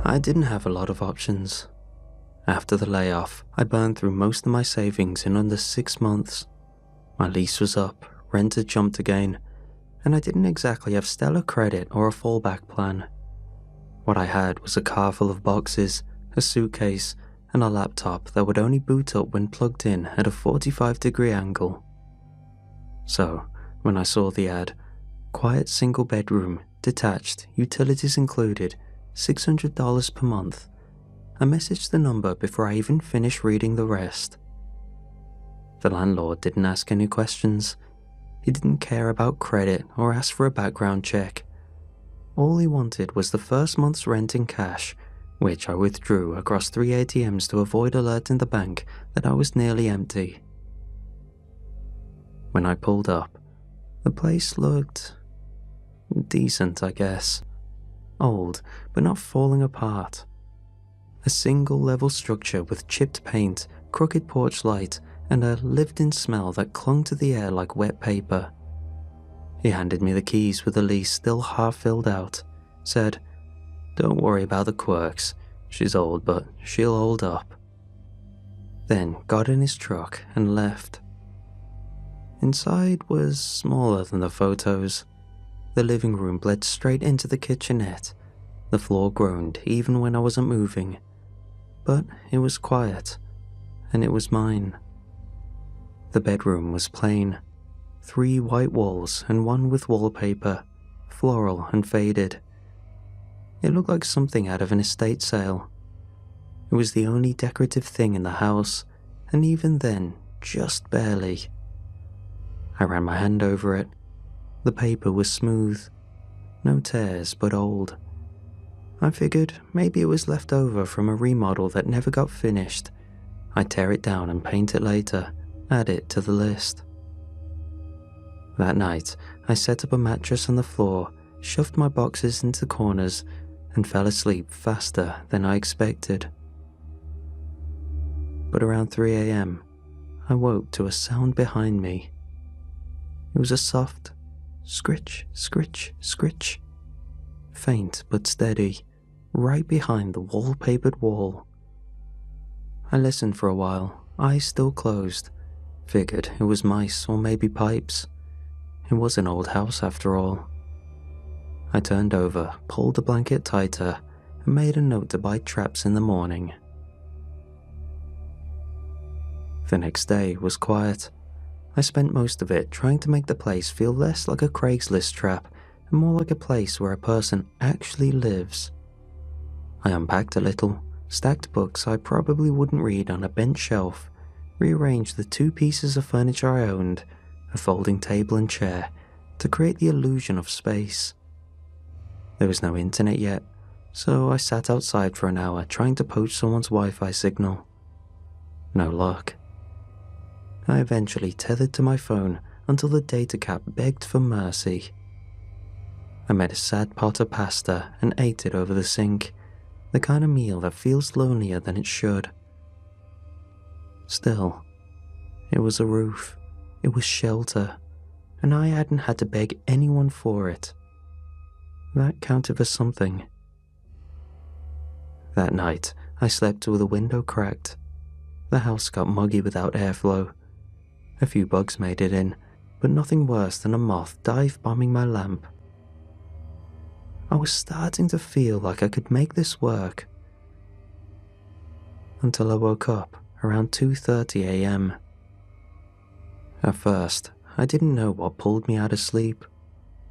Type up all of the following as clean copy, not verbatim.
I didn't have a lot of options. After the layoff, I burned through most of my savings in under 6 months. My lease was up, rent had jumped again, and I didn't exactly have stellar credit or a fallback plan. What I had was a car full of boxes, a suitcase, and a laptop that would only boot up when plugged in at a 45-degree angle. So, when I saw the ad, quiet single bedroom, detached, utilities included, $600 per month, I messaged the number before I even finished reading the rest. The landlord didn't ask any questions. He didn't care about credit or ask for a background check. All he wanted was the first month's rent in cash, which I withdrew across 3 ATMs to avoid alerting the bank that I was nearly empty. When I pulled up, the place looked decent, I guess. Old, but not falling apart. A single-level structure with chipped paint, crooked porch light, and a lived-in smell that clung to the air like wet paper. He handed me the keys with the lease still half filled out, said, "Don't worry about the quirks. She's old, but she'll hold up." Then got in his truck and left. Inside was smaller than the photos. The living room bled straight into the kitchenette. The floor groaned even when I wasn't moving. But it was quiet, and it was mine. The bedroom was plain. 3 white walls and one with wallpaper, floral and faded. It looked like something out of an estate sale. It was the only decorative thing in the house, and even then, just barely. I ran my hand over it. The paper was smooth. No tears, but old. I figured maybe it was left over from a remodel that never got finished. I'd tear it down and paint it later, add it to the list. That night, I set up a mattress on the floor, shoved my boxes into corners, and fell asleep faster than I expected. But around 3 a.m., I woke to a sound behind me. It was a soft scritch, scritch, scritch. Faint but steady, right behind the wallpapered wall. I listened for a while, eyes still closed. Figured it was mice or maybe pipes. It was an old house after all. I turned over, pulled the blanket tighter, and made a note to buy traps in the morning. The next day was quiet. I spent most of it trying to make the place feel less like a Craigslist trap and more like a place where a person actually lives. I unpacked a little, stacked books I probably wouldn't read on a bench shelf, rearranged the 2 pieces of furniture I owned, a folding table and chair, to create the illusion of space. There was no internet yet, so I sat outside for an hour trying to poach someone's Wi-Fi signal. No luck. I eventually tethered to my phone until the data cap begged for mercy. I made a sad pot of pasta and ate it over the sink, the kind of meal that feels lonelier than it should. Still, it was a roof, it was shelter, and I hadn't had to beg anyone for it. That counted for something. That night, I slept with a window cracked. The house got muggy without airflow. A few bugs made it in, but nothing worse than a moth dive-bombing my lamp. I was starting to feel like I could make this work. Until I woke up around 2:30 a.m. At first, I didn't know what pulled me out of sleep.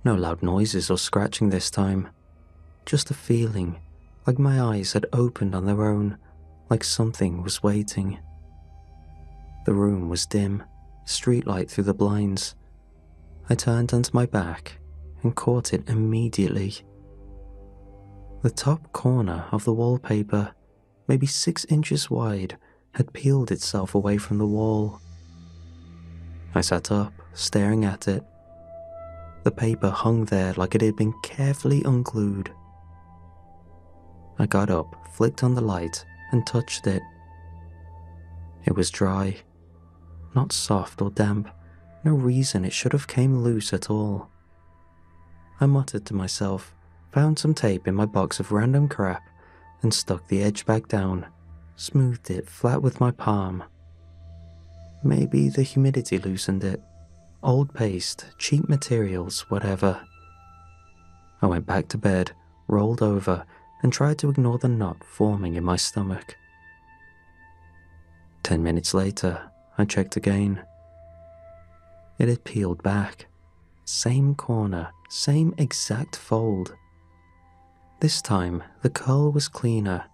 No loud noises or scratching this time. Just a feeling, like my eyes had opened on their own, like something was waiting. The room was dim, streetlight through the blinds. I turned onto my back and caught it immediately. The top corner of the wallpaper, maybe 6 inches wide, had peeled itself away from the wall. I sat up, staring at it. The paper hung there like it had been carefully unglued. I got up, flicked on the light, and touched it. It was dry. Not soft or damp, no reason it should have came loose at all. I muttered to myself, found some tape in my box of random crap, and stuck the edge back down, smoothed it flat with my palm. Maybe the humidity loosened it. Old paste, cheap materials, whatever. I went back to bed, rolled over, and tried to ignore the knot forming in my stomach. 10 minutes later, I checked again. It had peeled back. Same corner, same exact fold. This time, the curl was cleaner.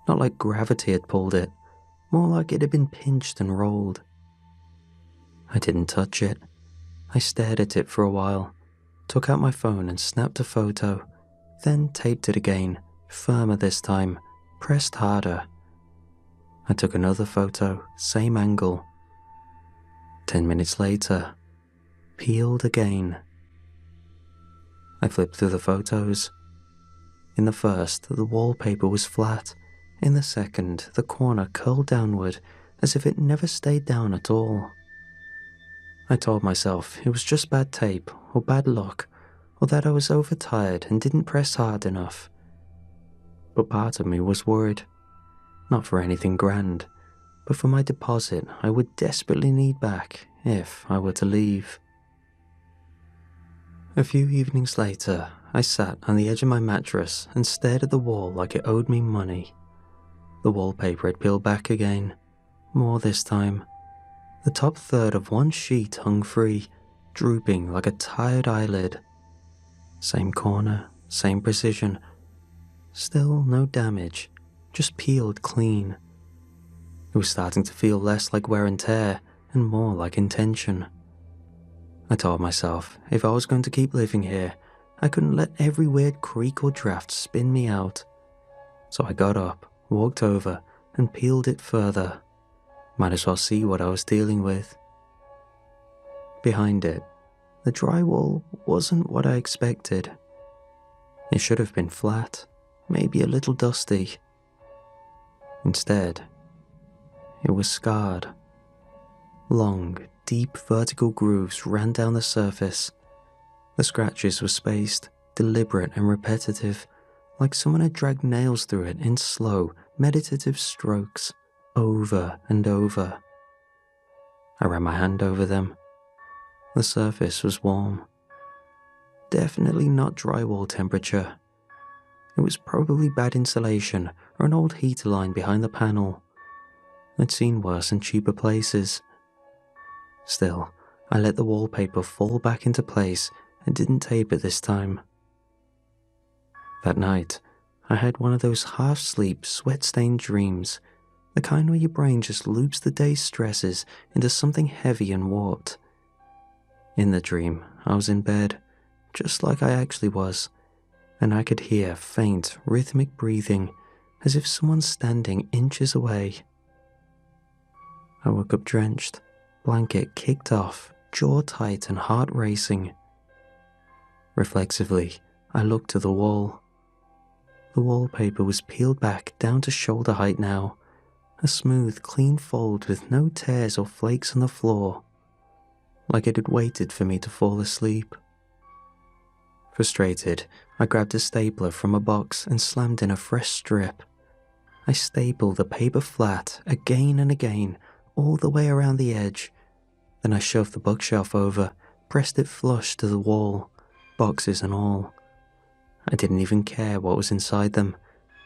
Not like gravity had pulled it, more like it had been pinched and rolled. I didn't touch it. I stared at it for a while, took out my phone and snapped a photo, then taped it again, firmer this time, pressed harder. I took another photo, same angle. 10 minutes later, peeled again. I flipped through the photos. In the first, the wallpaper was flat. In the second, the corner curled downward as if it never stayed down at all. I told myself it was just bad tape or bad luck, or that I was overtired and didn't press hard enough. But part of me was worried. Not for anything grand, but for my deposit I would desperately need back if I were to leave. A few evenings later, I sat on the edge of my mattress and stared at the wall like it owed me money. The wallpaper had peeled back again, more this time. The top third of one sheet hung free, drooping like a tired eyelid. Same corner, same precision. Still no damage, just peeled clean. It was starting to feel less like wear and tear and more like intention. I told myself if I was going to keep living here, I couldn't let every weird creak or draft spin me out. So I got up, walked over, and peeled it further. Might as well see what I was dealing with. Behind it, the drywall wasn't what I expected. It should have been flat, maybe a little dusty. Instead, it was scarred. Long, deep vertical grooves ran down the surface. The scratches were spaced, deliberate and repetitive, like someone had dragged nails through it in slow, meditative strokes, over and over. I ran my hand over them. The surface was warm. Definitely not drywall temperature. It was probably bad insulation or an old heater line behind the panel. I'd seen worse in cheaper places. Still, I let the wallpaper fall back into place and didn't tape it this time. That night, I had one of those half-sleep, sweat-stained dreams, the kind where your brain just loops the day's stresses into something heavy and warped. In the dream, I was in bed, just like I actually was, and I could hear faint, rhythmic breathing, as if someone's standing inches away. I woke up drenched, blanket kicked off, jaw tight and heart racing. Reflexively, I looked to the wall. The wallpaper was peeled back down to shoulder height now, a smooth, clean fold with no tears or flakes on the floor, like it had waited for me to fall asleep. Frustrated, I grabbed a stapler from a box and slammed in a fresh strip. I stapled the paper flat again and again, all the way around the edge. Then I shoved the bookshelf over, pressed it flush to the wall, boxes and all. I didn't even care what was inside them,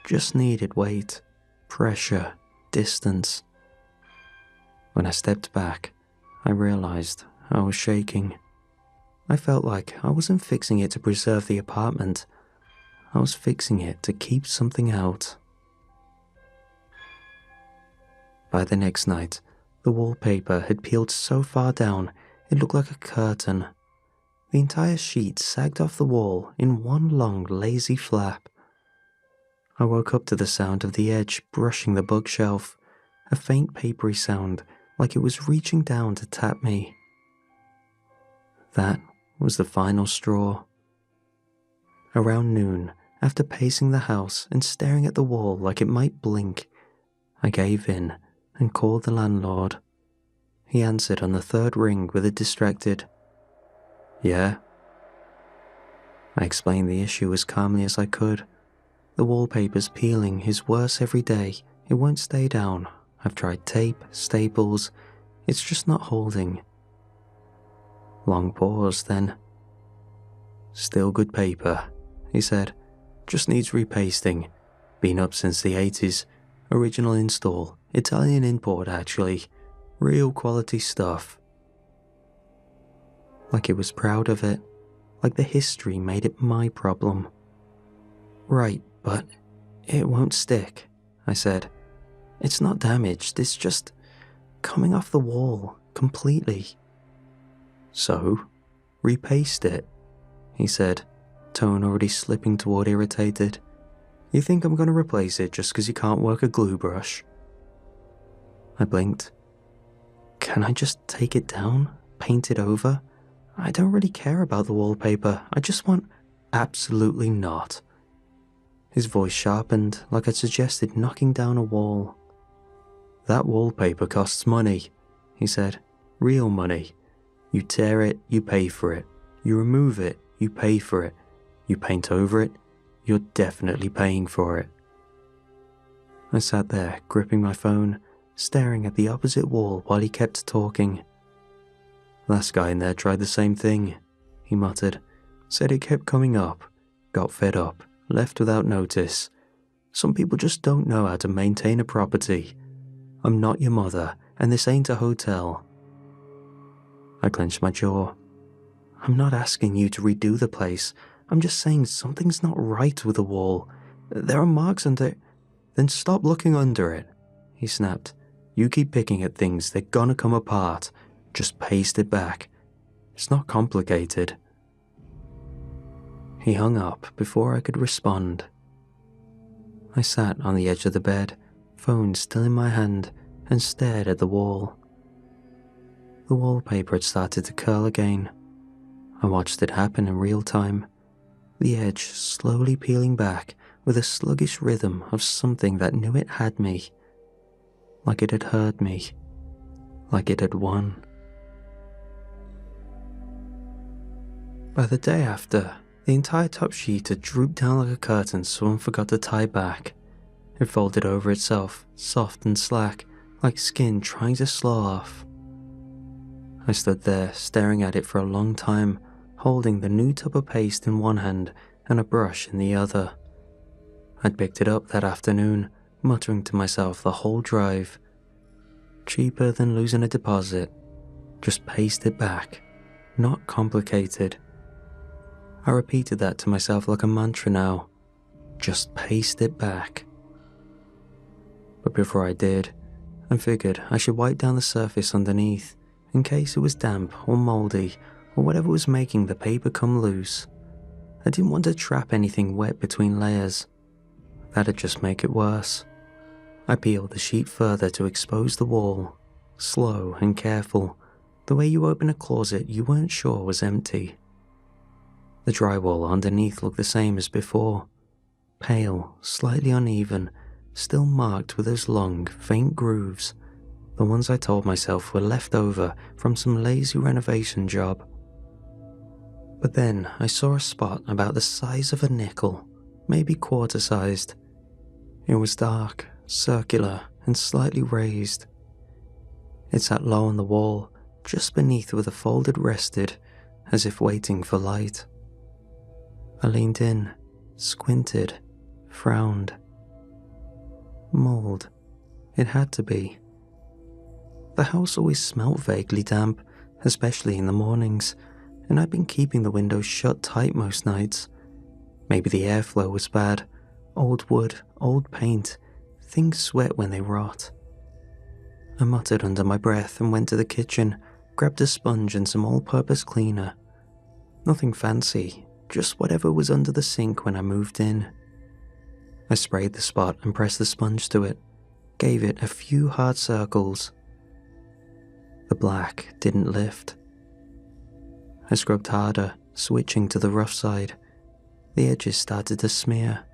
just needed weight, pressure, distance. When I stepped back, I realized I was shaking. I felt like I wasn't fixing it to preserve the apartment. I was fixing it to keep something out. By the next night, the wallpaper had peeled so far down it looked like a curtain. The entire sheet sagged off the wall in one long, lazy flap. I woke up to the sound of the edge brushing the bookshelf, a faint papery sound like it was reaching down to tap me. That was the final straw. Around noon, after pacing the house and staring at the wall like it might blink, I gave in and called the landlord. He answered on the third ring with a distracted, "Yeah?" I explained the issue as calmly as I could. The wallpaper's peeling is worse every day. It won't stay down. I've tried tape, staples. It's just not holding. Long pause, then. Still good paper, he said. Just needs repasting. Been up since the 80s. Original install. Italian import, actually. Real quality stuff. Like he was proud of it. Like the history made it my problem. Right, but it won't stick, I said. It's not damaged, it's just coming off the wall completely. So, repaste it, he said, tone already slipping toward irritated. You think I'm going to replace it just because you can't work a glue brush? I blinked. Can I just take it down? Paint it over? I don't really care about the wallpaper. I just want absolutely not. His voice sharpened, like I'd suggested knocking down a wall. That wallpaper costs money, he said. Real money. You tear it, you pay for it. You remove it, you pay for it. You paint over it, you're definitely paying for it. I sat there, gripping my phone, staring at the opposite wall while he kept talking. Last guy in there tried the same thing, he muttered. Said it kept coming up, got fed up, left without notice. Some people just don't know how to maintain a property. I'm not your mother, and this ain't a hotel. I clenched my jaw. I'm not asking you to redo the place. I'm just saying something's not right with the wall. There are marks under... Then stop looking under it, he snapped. You keep picking at things, they're gonna come apart. Just paste it back. It's not complicated. He hung up before I could respond. I sat on the edge of the bed, phone still in my hand, and stared at the wall. The wallpaper had started to curl again. I watched it happen in real time, the edge slowly peeling back with a sluggish rhythm of something that knew it had me, like it had heard me, like it had won. By the day after, the entire top sheet had drooped down like a curtain someone forgot to tie back. It folded over itself, soft and slack, like skin trying to slough off. I stood there, staring at it for a long time, holding the new tub of paste in one hand and a brush in the other. I'd picked it up that afternoon, muttering to myself the whole drive. Cheaper than losing a deposit. Just paste it back. Not complicated. I repeated that to myself like a mantra now. Just paste it back. But before I did, I figured I should wipe down the surface underneath, in case it was damp or mouldy or whatever was making the paper come loose. I didn't want to trap anything wet between layers. That'd just make it worse. I peeled the sheet further to expose the wall, slow and careful, the way you open a closet you weren't sure was empty. The drywall underneath looked the same as before, pale, slightly uneven, still marked with those long, faint grooves, the ones I told myself were left over from some lazy renovation job. But then I saw a spot about the size of a nickel, maybe quarter-sized. It was dark, circular, and slightly raised. It sat low on the wall, just beneath where the fold had rested, as if waiting for light. I leaned in, squinted, frowned. Mold. It had to be. The house always smelt vaguely damp, especially in the mornings, and I'd been keeping the windows shut tight most nights. Maybe the airflow was bad. Old wood, old paint. Things sweat when they rot. I muttered under my breath and went to the kitchen, grabbed a sponge and some all-purpose cleaner. Nothing fancy, just whatever was under the sink when I moved in. I sprayed the spot and pressed the sponge to it, gave it a few hard circles. The black didn't lift. I scrubbed harder, switching to the rough side. The edges started to smear.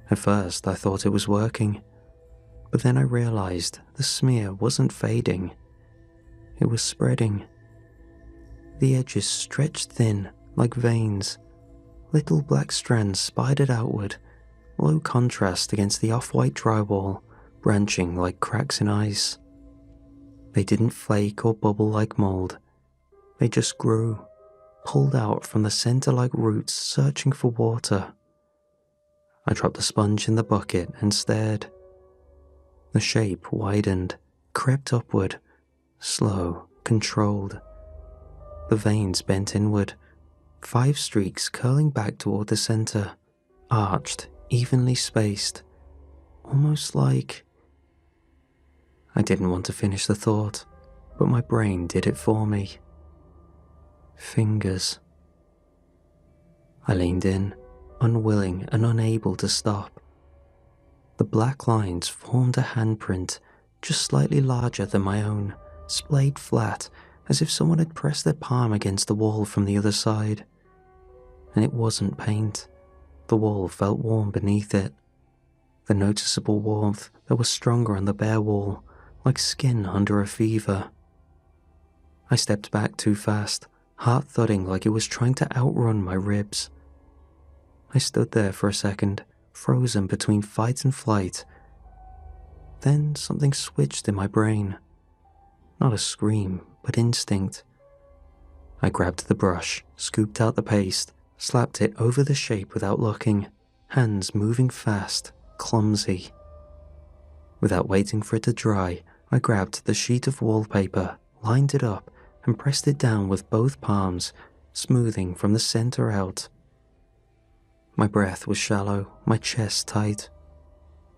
At first I thought it was working, but then I realized the smear wasn't fading. It was spreading. The edges stretched thin, like veins. Little black strands spidered outward, low contrast against the off-white drywall, branching like cracks in ice. They didn't flake or bubble like mold. They just grew, pulled out from the center like roots searching for water. I dropped the sponge in the bucket and stared. The shape widened, crept upward, slow, controlled. The veins bent inward, 5 streaks curling back toward the center, arched, evenly spaced, almost like... I didn't want to finish the thought, but my brain did it for me. Fingers. I leaned in, unwilling and unable to stop. The black lines formed a handprint, just slightly larger than my own, splayed flat, as if someone had pressed their palm against the wall from the other side. And it wasn't paint. The wall felt warm beneath it. The noticeable warmth that was stronger on the bare wall, like skin under a fever. I stepped back too fast, heart thudding like it was trying to outrun my ribs. I stood there for a second, frozen between fight and flight. Then something switched in my brain. Not a scream, but instinct. I grabbed the brush, scooped out the paste, slapped it over the shape without looking, hands moving fast, clumsy. Without waiting for it to dry, I grabbed the sheet of wallpaper, lined it up, and pressed it down with both palms, smoothing from the center out. My breath was shallow, my chest tight.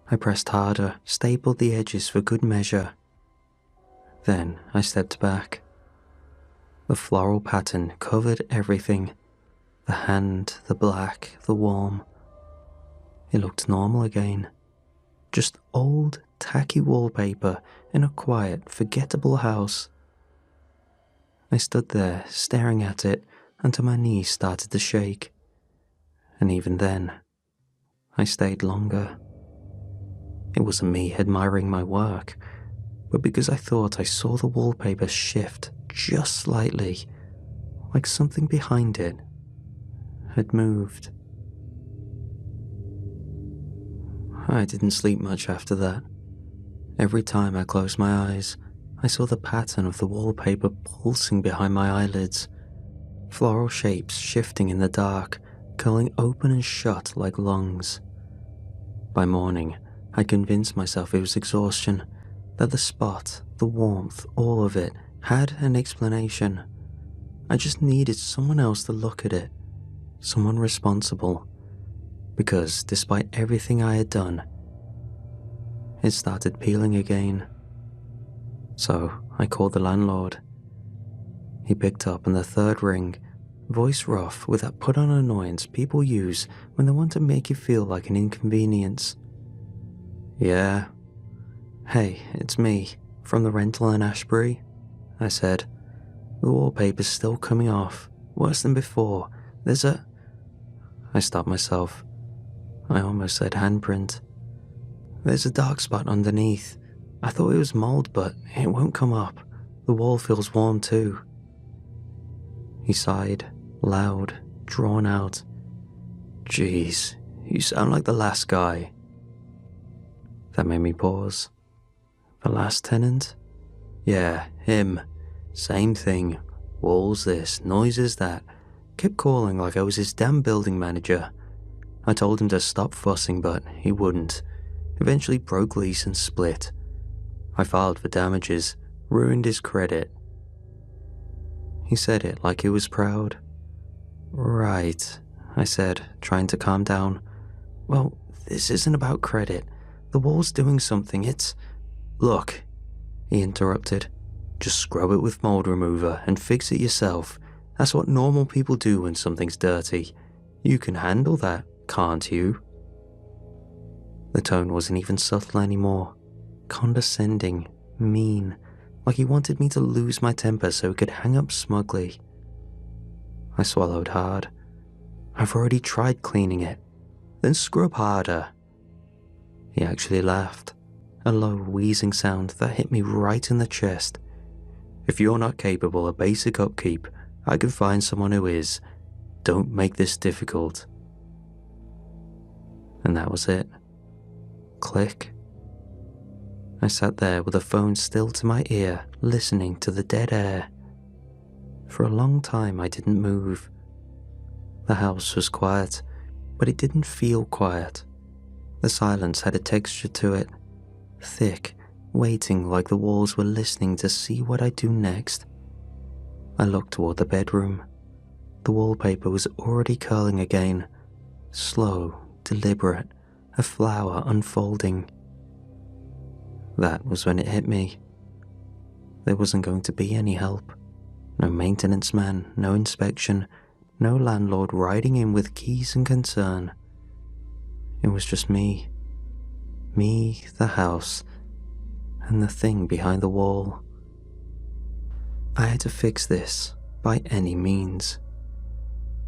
I pressed harder, stapled the edges for good measure. Then I stepped back. The floral pattern covered everything. The hand, the black, the warm. It looked normal again. Just old, tacky wallpaper in a quiet, forgettable house. I stood there, staring at it, until my knees started to shake. And even then, I stayed longer. It wasn't me admiring my work, but because I thought I saw the wallpaper shift just slightly, like something behind it had moved. I didn't sleep much after that. Every time I closed my eyes, I saw the pattern of the wallpaper pulsing behind my eyelids, floral shapes shifting in the dark, curling open and shut like lungs. By morning, I convinced myself it was exhaustion, that the spot, the warmth, all of it, had an explanation. I just needed someone else to look at it, someone responsible, because despite everything I had done, it started peeling again. So I called the landlord. He picked up on the third ring, voice rough with that put-on annoyance people use when they want to make you feel like an inconvenience. Yeah. Hey, it's me, from the rental in Ashbury, I said. The wallpaper's still coming off, worse than before. There's a... I stopped myself. I almost said handprint. There's a dark spot underneath. I thought it was mold, but it won't come up. The wall feels warm too. He sighed, loud, drawn out. Jeez, you sound like the last guy. That made me pause. The last tenant? Yeah, him. Same thing. Walls this, noises that. Kept calling like I was his damn building manager. I told him to stop fussing, but he wouldn't. Eventually broke lease and split. I filed for damages, ruined his credit. He said it like he was proud. Right, I said, trying to calm down. Well, this isn't about credit. The wall's doing something, it's... Look, he interrupted. Just scrub it with mold remover and fix it yourself. That's what normal people do when something's dirty. You can handle that, can't you? The tone wasn't even subtle anymore. Condescending, mean, like he wanted me to lose my temper so he could hang up smugly. I swallowed hard. I've already tried cleaning it. Then scrub harder. He actually laughed, a low, wheezing sound that hit me right in the chest. If you're not capable of basic upkeep, I can find someone who is. Don't make this difficult. And that was it. Click. I sat there with the phone still to my ear, listening to the dead air. For a long time I didn't move. The house was quiet, but it didn't feel quiet. The silence had a texture to it, thick, waiting like the walls were listening to see what I'd do next. I looked toward the bedroom. The wallpaper was already curling again, slow, deliberate, a flower unfolding. That was when it hit me. There wasn't going to be any help. No maintenance man, no inspection, no landlord riding in with keys and concern. It was just me. Me, the house, and the thing behind the wall. I had to fix this by any means.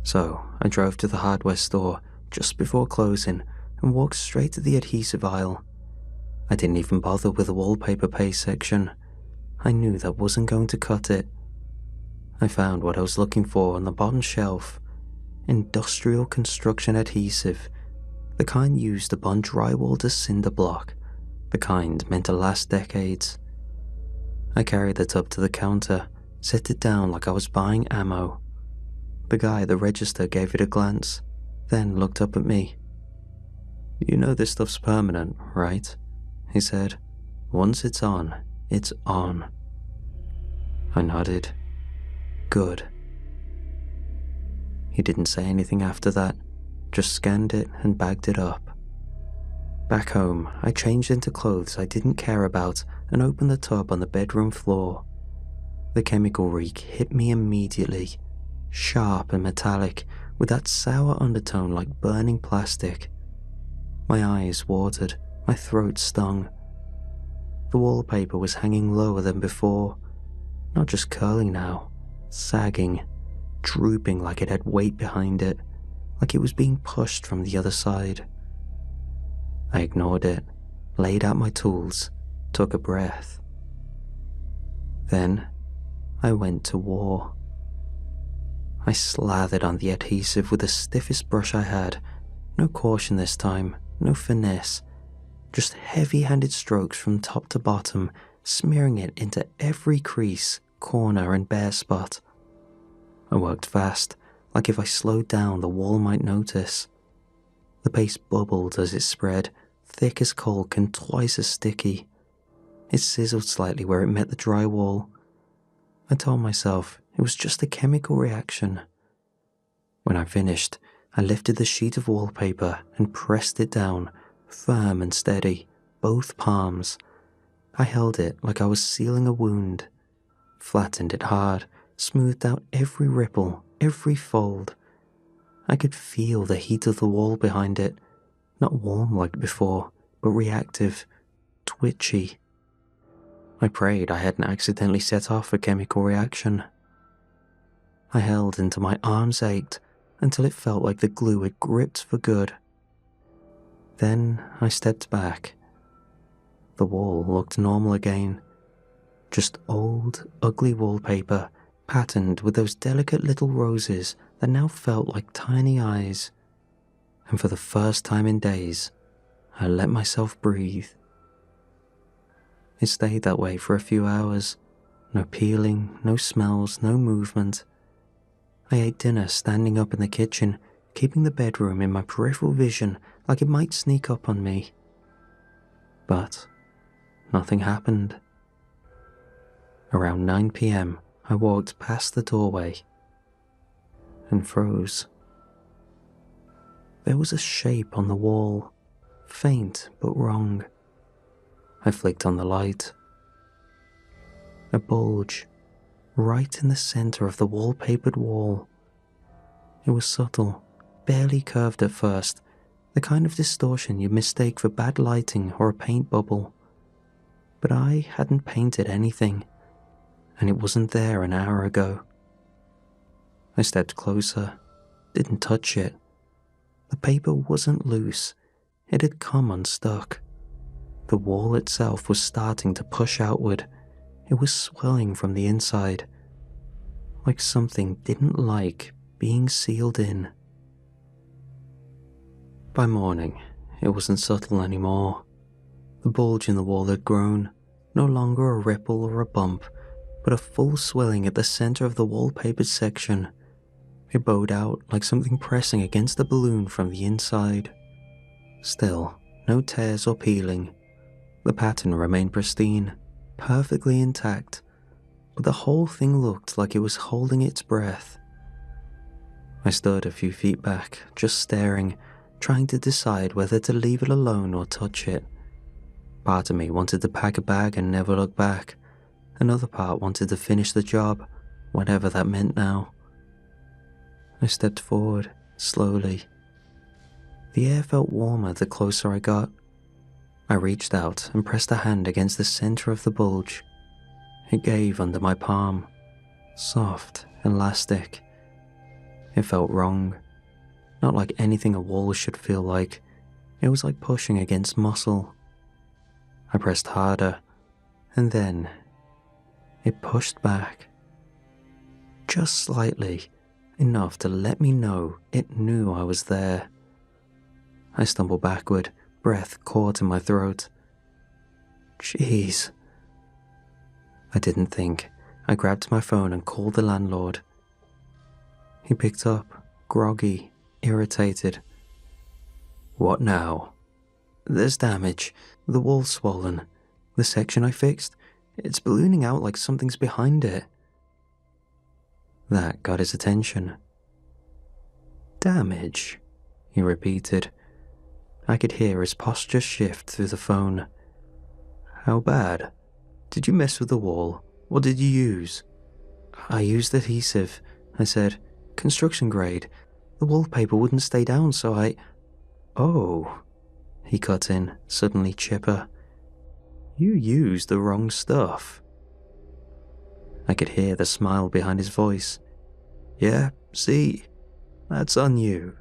So I drove to the hardware store just before closing and walked straight to the adhesive aisle. I didn't even bother with the wallpaper paste section. I knew that wasn't going to cut it. I found what I was looking for on the bottom shelf. Industrial construction adhesive, the kind used to bond drywall to cinder block, the kind meant to last decades. I carried it up to the counter, set it down like I was buying ammo. The guy at the register gave it a glance, then looked up at me. "You know this stuff's permanent, right?" he said. "Once it's on, it's on." I nodded. Good. He didn't say anything after that, just scanned it and bagged it up. Back home, I changed into clothes I didn't care about and opened the tub on the bedroom floor. The chemical reek hit me immediately, sharp and metallic, with that sour undertone like burning plastic. My eyes watered, my throat stung. The wallpaper was hanging lower than before, not just curling now, sagging, drooping like it had weight behind it, like it was being pushed from the other side. I ignored it, laid out my tools, took a breath. Then I went to war. I slathered on the adhesive with the stiffest brush I had, no caution this time, no finesse, just heavy-handed strokes from top to bottom, smearing it into every crease, corner and bare spot. I worked fast, like if I slowed down the wall might notice. The paste bubbled as it spread, thick as caulk and twice as sticky. It sizzled slightly where it met the drywall. I told myself it was just a chemical reaction. When I finished, I lifted the sheet of wallpaper and pressed it down, firm and steady, both palms. I held it like I was sealing a wound, flattened it hard, smoothed out every ripple, every fold. I could feel the heat of the wall behind it, not warm like before, but reactive, twitchy. I prayed I hadn't accidentally set off a chemical reaction. I held until my arms ached, until it felt like the glue had gripped for good. Then I stepped back. The wall looked normal again. Just old, ugly wallpaper, patterned with those delicate little roses that now felt like tiny eyes. And for the first time in days, I let myself breathe. It stayed that way for a few hours. No peeling, no smells, no movement. I ate dinner standing up in the kitchen, keeping the bedroom in my peripheral vision like it might sneak up on me. But nothing happened. Around 9 p.m, I walked past the doorway and froze. There was a shape on the wall, faint but wrong. I flicked on the light. A bulge, right in the center of the wallpapered wall. It was subtle, barely curved at first, the kind of distortion you'd mistake for bad lighting or a paint bubble. But I hadn't painted anything, and it wasn't there an hour ago. I stepped closer, didn't touch it. The paper wasn't loose, it had come unstuck. The wall itself was starting to push outward. It was swelling from the inside, like something didn't like being sealed in. By morning, it wasn't subtle anymore. The bulge in the wall had grown, no longer a ripple or a bump, but a full swelling at the center of the wallpapered section. It bowed out like something pressing against the balloon from the inside. Still, no tears or peeling. The pattern remained pristine, perfectly intact, but the whole thing looked like it was holding its breath. I stood a few feet back, just staring, trying to decide whether to leave it alone or touch it. Part of me wanted to pack a bag and never look back. Another part wanted to finish the job, whatever that meant now. I stepped forward, slowly. The air felt warmer the closer I got. I reached out and pressed a hand against the center of the bulge. It gave under my palm, soft, elastic. It felt wrong, not like anything a wall should feel like. It was like pushing against muscle. I pressed harder, and then it pushed back. Just slightly, enough to let me know it knew I was there. I stumbled backward, breath caught in my throat. Jeez. I didn't think. I grabbed my phone and called the landlord. He picked up, groggy, irritated. What now? There's damage. The wall's swollen. The section I fixed, it's ballooning out like something's behind it. That got his attention. Damage, he repeated. I could hear his posture shift through the phone. How bad? Did you mess with the wall? What did you use? I used adhesive, I said. Construction grade. The wallpaper wouldn't stay down, so I... Oh, he cut in, suddenly chipper. You used the wrong stuff. I could hear the smile behind his voice. Yeah, see, that's on you.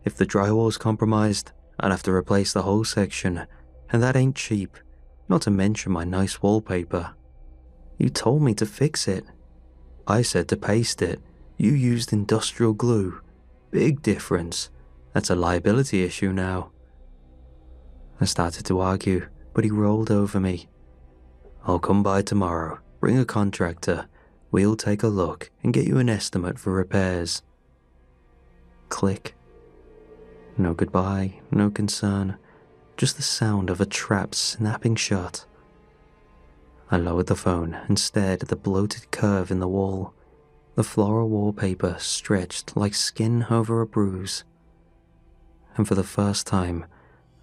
If the drywall's compromised, I'd have to replace the whole section, and that ain't cheap, not to mention my nice wallpaper. You told me to fix it. I said to paste it. You used industrial glue. Big difference. That's a liability issue now. I started to argue, but he rolled over me. I'll come by tomorrow, bring a contractor. We'll take a look and get you an estimate for repairs. Click. No goodbye, no concern, just the sound of a trap snapping shut. I lowered the phone and stared at the bloated curve in the wall. The floral wallpaper stretched like skin over a bruise. And for the first time,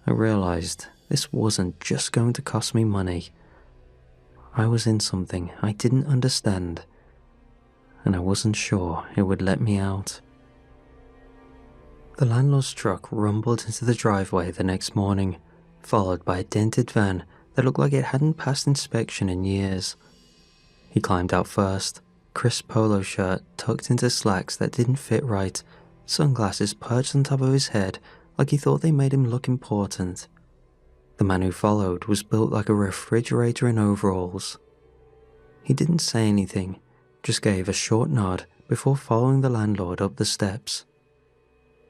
I realized this wasn't just going to cost me money. I was in something I didn't understand, and I wasn't sure it would let me out. The landlord's truck rumbled into the driveway the next morning, followed by a dented van that looked like it hadn't passed inspection in years. He climbed out first, crisp polo shirt tucked into slacks that didn't fit right, sunglasses perched on top of his head like he thought they made him look important. The man who followed was built like a refrigerator in overalls. He didn't say anything, just gave a short nod before following the landlord up the steps.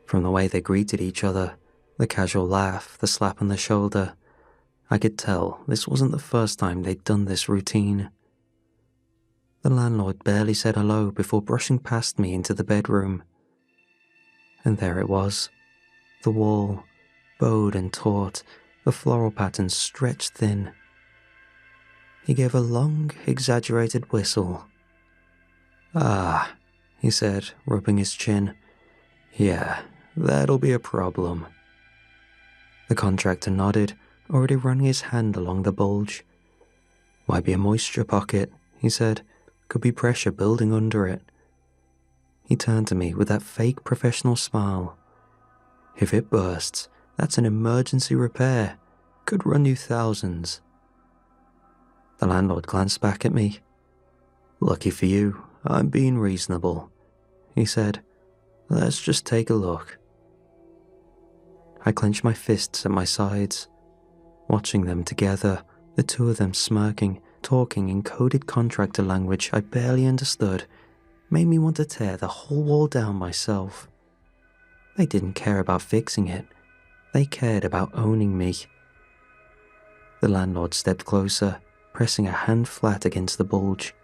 From the way they greeted each other, the casual laugh, the slap on the shoulder, I could tell this wasn't the first time they'd done this routine. The landlord barely said hello before brushing past me into the bedroom. And there it was, the wall, bowed and taut, the floral patterns stretched thin. He gave a long, exaggerated whistle. Ah, he said, rubbing his chin. Yeah, that'll be a problem. The contractor nodded, already running his hand along the bulge. Might be a moisture pocket, he said. Could be pressure building under it. He turned to me with that fake professional smile. If it bursts, that's an emergency repair. Could run you thousands. The landlord glanced back at me. Lucky for you, I'm being reasonable, he said. Let's just take a look. I clenched my fists at my sides. Watching them together, the two of them smirking, talking in coded contractor language I barely understood, made me want to tear the whole wall down myself. They didn't care about fixing it. They cared about owning me. The landlord stepped closer, pressing a hand flat against the bulge.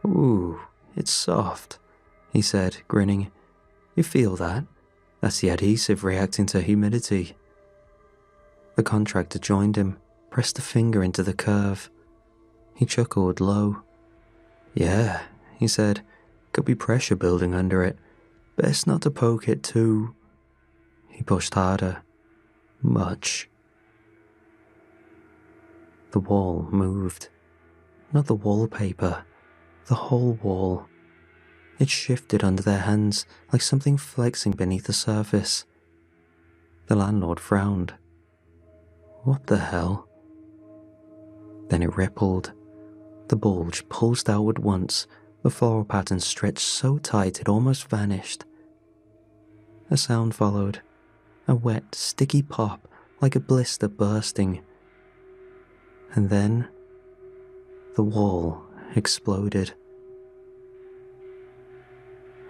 "Ooh, it's soft," he said, grinning. "You feel that? That's the adhesive reacting to humidity." The contractor joined him, pressed a finger into the curve. He chuckled low. "Yeah," he said, "could be pressure building under it. Best not to poke it too." He pushed harder. Much. The wall moved. Not the wallpaper, the whole wall. It shifted under their hands like something flexing beneath the surface. The landlord frowned. What the hell? Then it rippled. The bulge pulsed outward once, the floral pattern stretched so tight it almost vanished. A sound followed, a wet, sticky pop like a blister bursting. And then, the wall exploded.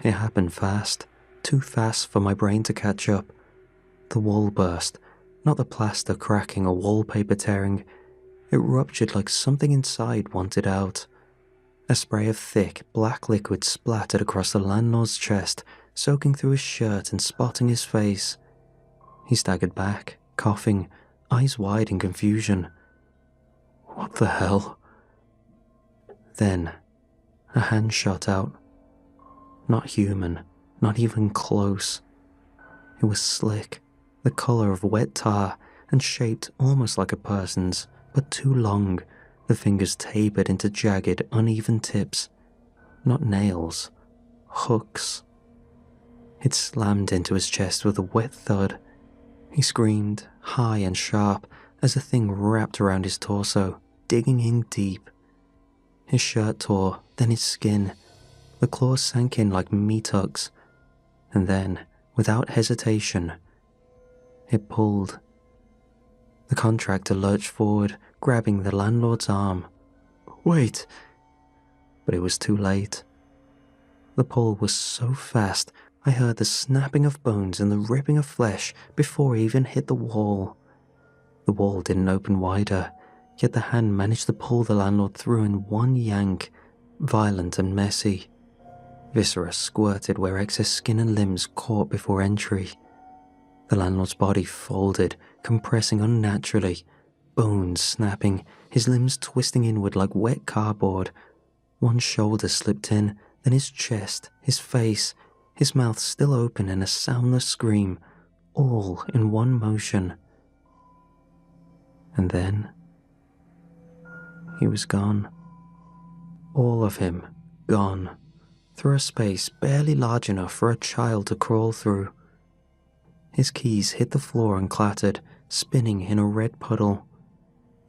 It happened fast, too fast for my brain to catch up. The wall burst, not the plaster cracking or wallpaper tearing. It ruptured like something inside wanted out. A spray of thick, black liquid splattered across the landlord's chest, soaking through his shirt and spotting his face. He staggered back, coughing, eyes wide in confusion. What the hell? Then, a hand shot out. Not human, not even close. It was slick, the color of wet tar, and shaped almost like a person's, but too long, the fingers tapered into jagged, uneven tips. Not nails, hooks. It slammed into his chest with a wet thud. He screamed, high and sharp, as the thing wrapped around his torso, digging in deep. His shirt tore, then his skin. The claws sank in like meat hooks. And then, without hesitation, it pulled. The contractor lurched forward, grabbing the landlord's arm. "Wait!" But it was too late. The pull was so fast, I heard the snapping of bones and the ripping of flesh before he even hit the wall. The wall didn't open wider, yet the hand managed to pull the landlord through in one yank, violent and messy. Viscera squirted where excess skin and limbs caught before entry. The landlord's body folded, compressing unnaturally, bones snapping, his limbs twisting inward like wet cardboard. One shoulder slipped in, then his chest, his face, his mouth still open in a soundless scream, all in one motion. And then, he was gone. All of him, gone, through a space barely large enough for a child to crawl through. His keys hit the floor and clattered, spinning in a red puddle.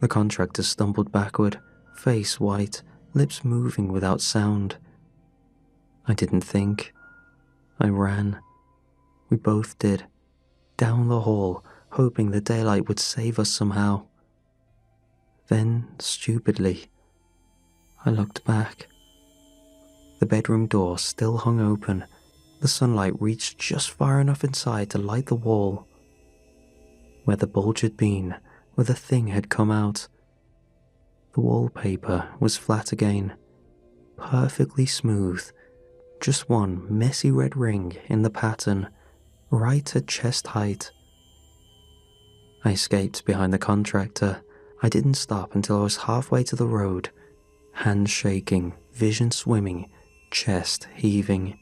The contractor stumbled backward, face white, lips moving without sound. I didn't think. I ran. We both did. Down the hall, hoping the daylight would save us somehow. Then, stupidly, I looked back. The bedroom door still hung open. The sunlight reached just far enough inside to light the wall. Where the bulge had been, where the thing had come out. The wallpaper was flat again, perfectly smooth. Just one messy red ring in the pattern, right at chest height. I escaped behind the contractor. I didn't stop until I was halfway to the road, hands shaking, vision swimming, chest heaving.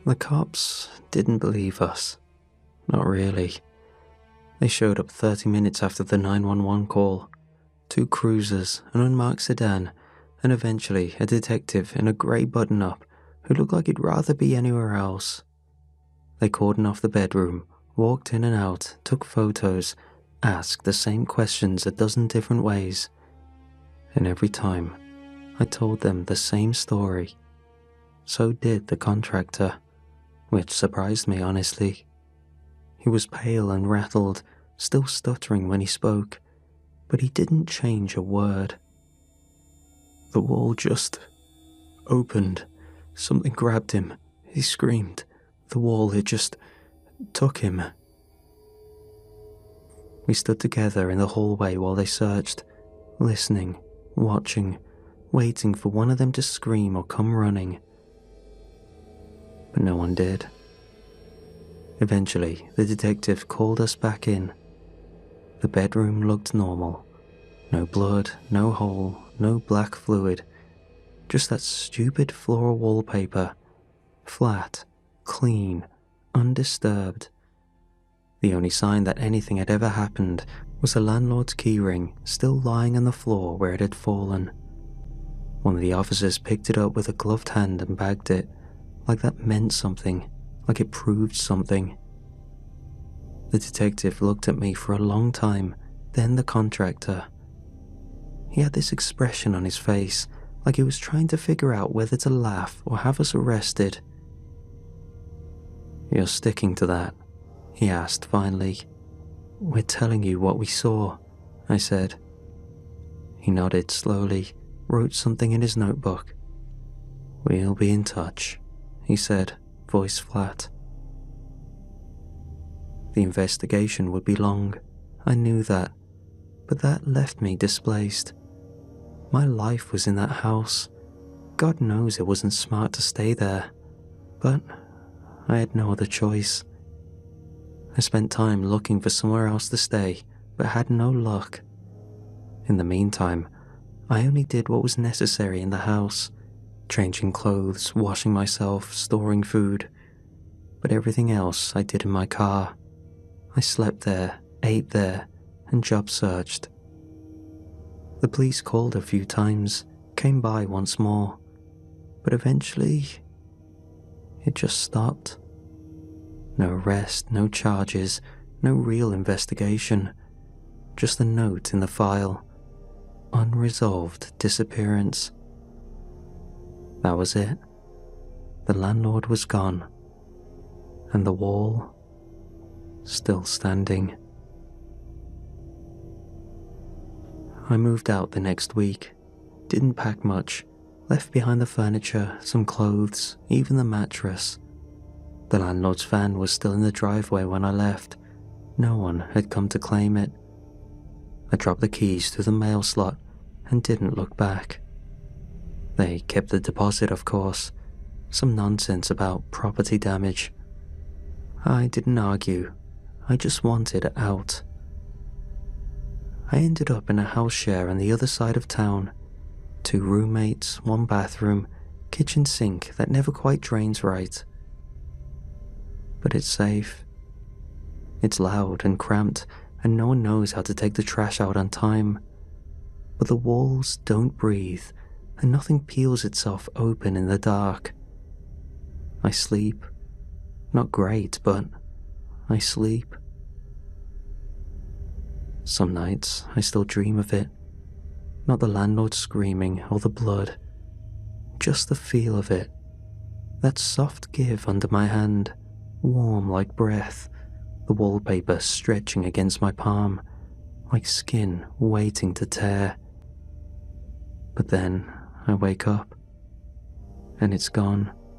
The cops didn't believe us. Not really. They showed up 30 minutes after the 911 call. 2 cruisers, an unmarked sedan, and eventually a detective in a grey button-up who looked like he'd rather be anywhere else. They cordoned off the bedroom, walked in and out, took photos, asked the same questions a dozen different ways. And every time, I told them the same story. So did the contractor, which surprised me honestly. He was pale and rattled, still stuttering when he spoke, but he didn't change a word. The wall just opened. Something grabbed him. He screamed. The wall had just took him. We stood together in the hallway while they searched, listening, watching, waiting for one of them to scream or come running. But no one did. Eventually, the detective called us back in. The bedroom looked normal. No blood, no hole, no black fluid. Just that stupid floral wallpaper. Flat, clean, undisturbed. The only sign that anything had ever happened was the landlord's keyring still lying on the floor where it had fallen. One of the officers picked it up with a gloved hand and bagged it, like that meant something, like it proved something. The detective looked at me for a long time, then the contractor. He had this expression on his face, like he was trying to figure out whether to laugh or have us arrested. "You're sticking to that?" he asked finally. "We're telling you what we saw," I said. He nodded slowly, wrote something in his notebook. "We'll be in touch," he said, voice flat. The investigation would be long, I knew that, but that left me displaced. My life was in that house. God knows it wasn't smart to stay there, but I had no other choice. I spent time looking for somewhere else to stay, but had no luck. In the meantime, I only did what was necessary in the house, changing clothes, washing myself, storing food. But everything else I did in my car. I slept there, ate there, and job searched. The police called a few times, came by once more, but eventually it just stopped. No arrest, no charges, no real investigation, just a note in the file. Unresolved disappearance. That was it. The landlord was gone, and the wall still standing. I moved out the next week. Didn't pack much. Left behind the furniture, some clothes, even the mattress. The landlord's van was still in the driveway when I left. No one had come to claim it. I dropped the keys through the mail slot and didn't look back. They kept the deposit, of course. Some nonsense about property damage. I didn't argue. I just wanted out. I ended up in a house share on the other side of town. 2 roommates, 1 bathroom, kitchen sink that never quite drains right. But it's safe. It's loud and cramped, and no one knows how to take the trash out on time. But the walls don't breathe, and nothing peels itself open in the dark. I sleep. Not great, but I sleep. Some nights I still dream of it. Not the landlord screaming or the blood. Just the feel of it. That soft give under my hand, warm like breath. The wallpaper stretching against my palm, like skin waiting to tear. But then I wake up, and it's gone.